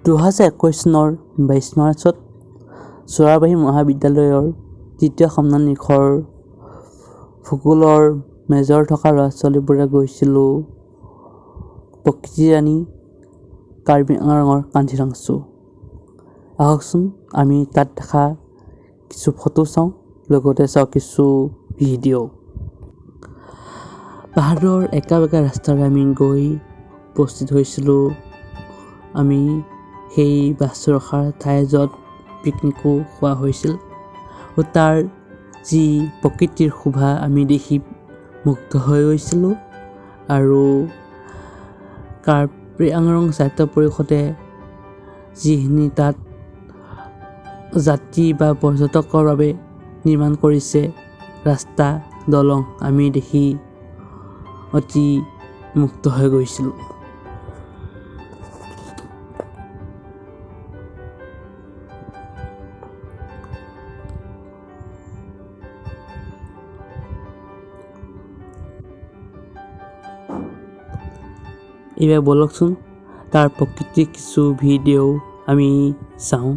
2021 চনৰ 22 মাৰ্চত চৰাইবাহী মহাবিদ্যালয়ৰ তৃতীয় সন্মানিকৰ ভূগোলৰ মেজৰ থকা ল'ৰা ছোৱালীবোৰে গৈছিলোঁ প্ৰকৃতিৰাণী কাৰ্বি আংলঙৰ kanthilangsu। আহকচোন আমি তাত দেখা কিছু ফটো চাওঁ, লগতে চাওঁ কিছু ভিডিঅ'। পাহাৰৰ একা বেকা ৰাস্তাৰে আমি গৈ উপস্থিত হৈছিলোঁ আমি সেই বাছ ৰখাৰ ঠাই য'ত পিকনিকো খোৱা হৈছিল। আৰু তাৰ যি প্ৰকৃতিৰ শোভা আমি দেখি মুগ্ধ হৈ গৈছিলোঁ। আৰু কাৰ্বি আংলং স্বায়ত্ত পৰিষদে যিখিনি তাত যাত্ৰী বা পৰ্যটকৰ বাবে নিৰ্মাণ কৰিছে ৰাস্তা দলং, আমি দেখি অতি মুগ্ধ হৈ গৈছিলোঁ। এইবাৰ বলকচোন তাৰ প্ৰকৃতিৰ কিছু ভিডিঅ' আমি চাওঁ।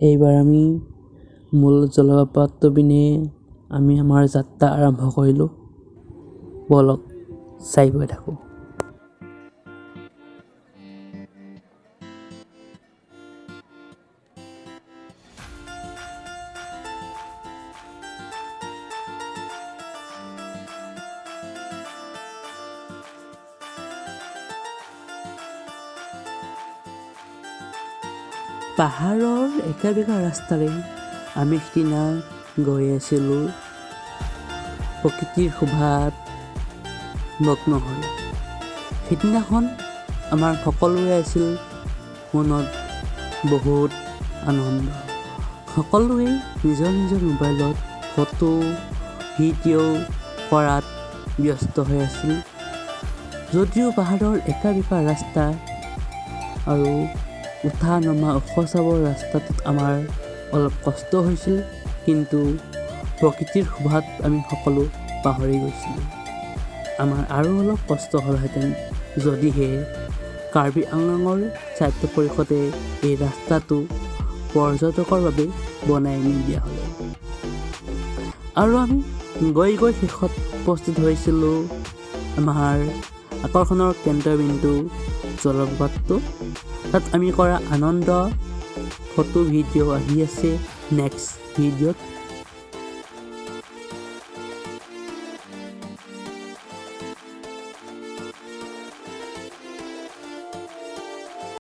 এইবাৰ আমি মূল জলপ্ৰপাতৰ পিনে আমি আমাৰ যাত্ৰা আৰম্ভ কৰিলোঁ। বলক চাই গৈ থাকোঁ। পাহাৰৰ একা বেকা ৰাস্তাৰে আমি সিদিনা গৈ আছিলোঁ প্ৰকৃতিৰ শোভাত মগ্ন হৈ। সিদিনাখন আমাৰ সকলোৰে আছিল মনত বহুত আনন্দ। সকলোৱে নিজৰ নিজৰ মোবাইলত ফটো ভিডিঅ' কৰাত ব্যস্ত হৈ আছিল। যদিও পাহাৰৰ একা বেকা ৰাস্তা আৰু উঠা নমা ওখ চাবৰ ৰাস্তাটোত আমাৰ অলপ কষ্ট হৈছিল, কিন্তু প্ৰকৃতিৰ শোভাত আমি সকলো পাহৰি গৈছিলোঁ। আমাৰ আৰু অলপ কষ্ট হ'লহেঁতেন যদিহে কাৰ্বি আংলঙৰ স্বায়ত্ত পৰিষদে এই ৰাস্তাটো পৰ্যটকৰ বাবে বনাই নিদিয়া হ'লে। আৰু আমি গৈ গৈ শেষত উপস্থিত হৈছিলোঁ আমাৰ আকৰ্ষণৰ কেন্দ্ৰবিন্দু জলপ্ৰপাতটো। তাত আমি কৰা আনন্দ ফটো ভিডিঅ' আহি আছে নেক্সট ভিডিঅ'ত।